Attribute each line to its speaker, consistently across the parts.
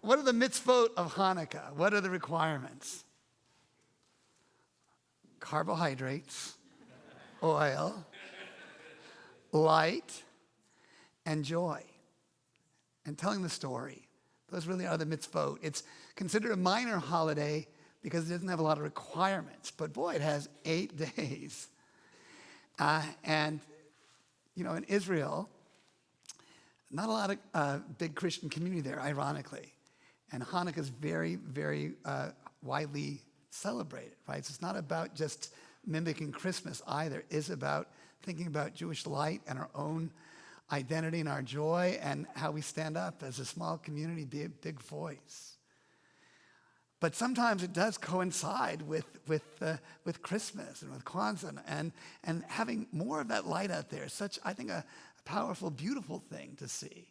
Speaker 1: what are the mitzvot of Hanukkah? What are the requirements? Carbohydrates, oil, light, and joy. And telling the story. Those really are the mitzvot. It's considered a minor holiday because it doesn't have a lot of requirements. But boy, it has 8 days. And, in Israel, not a lot of big Christian community there, ironically. And Hanukkah is very, very widely celebrated, right? So it's not about just mimicking Christmas either. It's about thinking about Jewish light and our own identity and our joy and how we stand up as a small community, big voice. But sometimes it does coincide with Christmas and with Kwanzaa, and having more of that light out there is such, I think, a powerful, beautiful thing to see,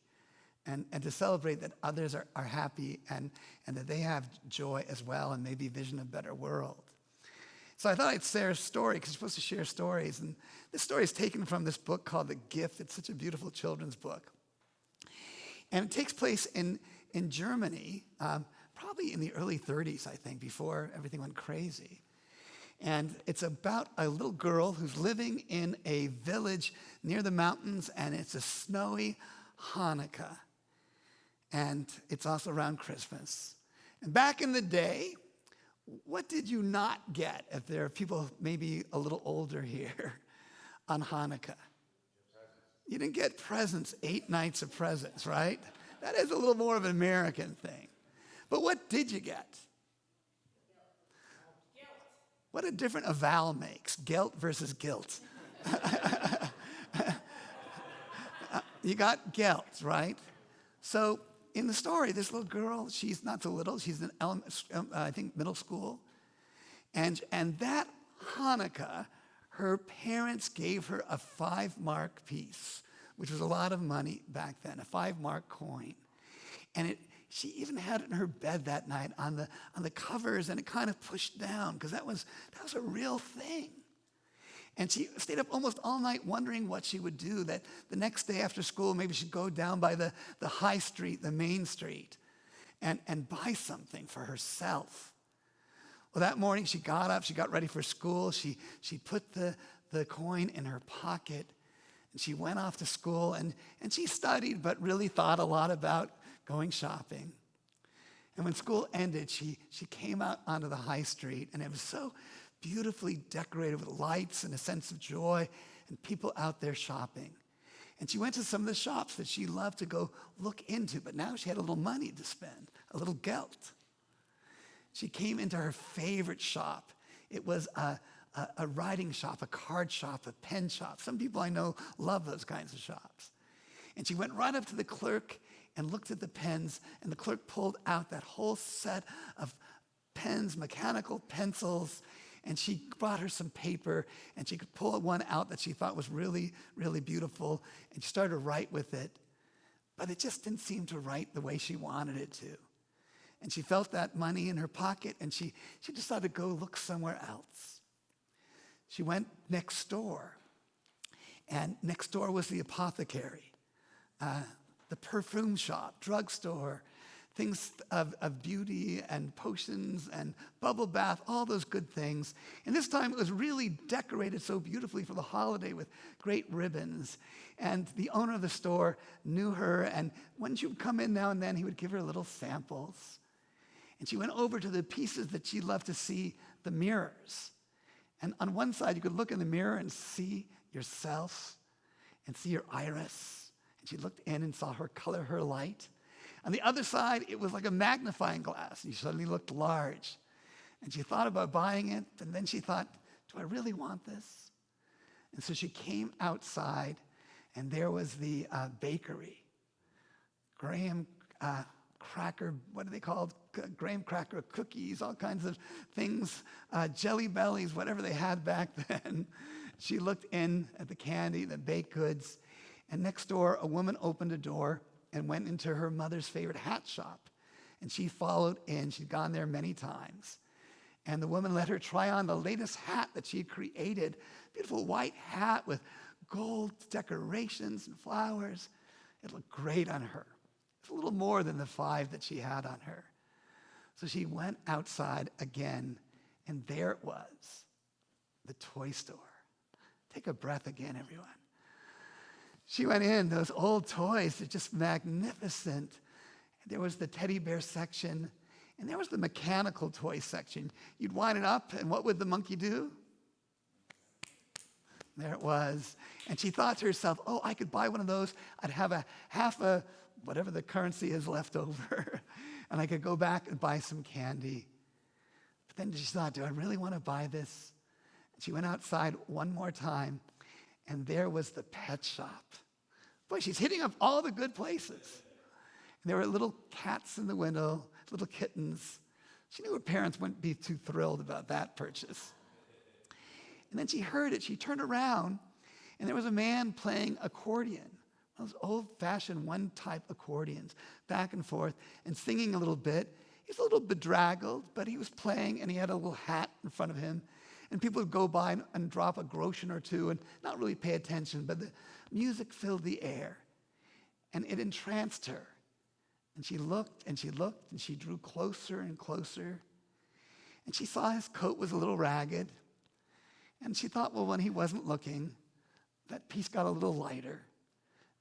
Speaker 1: and to celebrate that others are happy and that they have joy as well and maybe vision of a better world. So I thought I'd share a story, because you're supposed to share stories. And this story is taken from this book called The Gift. It's such a beautiful children's book. And it takes place in Germany, probably in the early 30s, I think, before everything went crazy. And it's about a little girl who's living in a village near the mountains, and it's a snowy Hanukkah. And it's also around Christmas. And back in the day, what did you not get, if there are people maybe a little older here, on Hanukkah? You didn't get presents, 8 nights of presents, right? That is a little more of an American thing. But what did you get? Guilt. What a difference a vowel makes, guilt versus guilt. You got guilt, right? So in the story, this little girl, she's not so little, she's in, I think, middle school. And that Hanukkah, her parents gave her a 5-mark piece, which was a lot of money back then, a 5-mark coin. And she even had it in her bed that night on the covers, and it kind of pushed down, because that was a real thing. And she stayed up almost all night wondering what she would do, that the next day after school, maybe she'd go down by the high street, the main street, and buy something for herself. Well, that morning she got up, she got ready for school, she put the coin in her pocket, and she went off to school, and she studied, but really thought a lot about going shopping. And when school ended, she came out onto the high street, and it was so beautifully decorated with lights and a sense of joy and people out there shopping. And she went to some of the shops that she loved to go look into, but now she had a little money to spend, a little gelt. She came into her favorite shop. It was a writing shop, a card shop, a pen shop. Some people I know love those kinds of shops. And she went right up to the clerk and looked at the pens, and the clerk pulled out that whole set of pens, mechanical pencils, and she brought her some paper, and she could pull one out that she thought was really, really beautiful, and she started to write with it. But it just didn't seem to write the way she wanted it to. And she felt that money in her pocket, and she decided to go look somewhere else. She went next door, and next door was the apothecary, the perfume shop, drugstore, things of beauty and potions and bubble bath, all those good things. And this time it was really decorated so beautifully for the holiday with great ribbons. And the owner of the store knew her, and when she would come in now and then, he would give her little samples. And she went over to the pieces that she loved to see, the mirrors. And on one side, you could look in the mirror and see yourself and see your iris. And she looked in and saw her color, her light. On the other side, it was like a magnifying glass. You suddenly looked large. And she thought about buying it, and then she thought, do I really want this? And so she came outside, and there was the bakery. Graham cracker, what are they called? Graham cracker cookies, all kinds of things, Jelly Bellies, whatever they had back then. She looked in at the candy, the baked goods, and next door, a woman opened a door and went into her mother's favorite hat shop. And she followed in. She'd gone there many times. And the woman let her try on the latest hat that she had created, beautiful white hat with gold decorations and flowers. It looked great on her. It's a little more than the 5 that she had on her. So she went outside again, and there it was, the toy store. Take a breath again, everyone. She went in, those old toys are just magnificent. There was the teddy bear section, and there was the mechanical toy section. You'd wind it up, and what would the monkey do? There it was. And she thought to herself, oh, I could buy one of those. I'd have half a whatever the currency is left over, and I could go back and buy some candy. But then she thought, do I really want to buy this? And she went outside one more time, and there was the pet shop. Boy, she's hitting up all the good places. And there were little cats in the window, little kittens. She knew her parents wouldn't be too thrilled about that purchase. And then she heard it. She turned around, and there was a man playing accordion, those old-fashioned one-type accordions, back and forth, and singing a little bit. He's a little bedraggled, but he was playing, and he had a little hat in front of him. And people would go by and drop a groschen or two and not really pay attention, but the music filled the air, and it entranced her. And she looked, and she looked, and she drew closer and closer. And she saw his coat was a little ragged. And she thought, well, when he wasn't looking, that piece got a little lighter.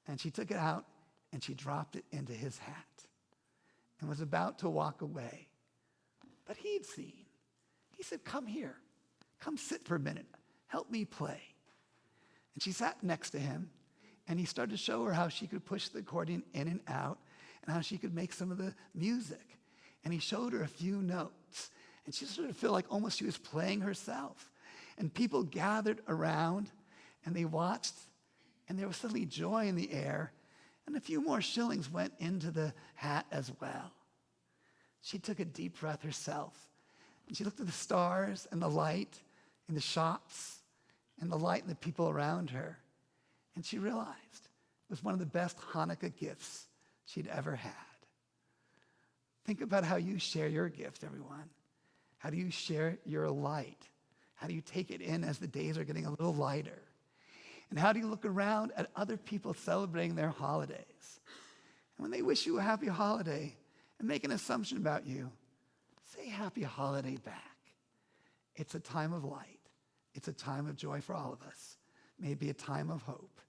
Speaker 1: And she took it out, and she dropped it into his hat and was about to walk away. But he'd seen. He said, come here. Come sit for a minute. Help me play. And she sat next to him, and he started to show her how she could push the accordion in and out and how she could make some of the music. And he showed her a few notes, and she started to feel like almost she was playing herself. And people gathered around, and they watched, and there was suddenly joy in the air, and a few more shillings went into the hat as well. She took a deep breath herself, and she looked at the stars and the light in the shops and the light in the people around her, and she realized it was one of the best Hanukkah gifts she'd ever had. Think about how you share your gift, everyone. How do you share your light? How do you take it in as the days are getting a little lighter? And how do you look around at other people celebrating their holidays? And when they wish you a happy holiday and make an assumption about you, say happy holiday back. It's a time of light. It's a time of joy for all of us. Maybe a time of hope.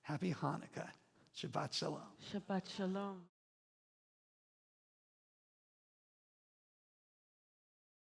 Speaker 1: Happy Hanukkah. Shabbat Shalom.
Speaker 2: Shabbat Shalom.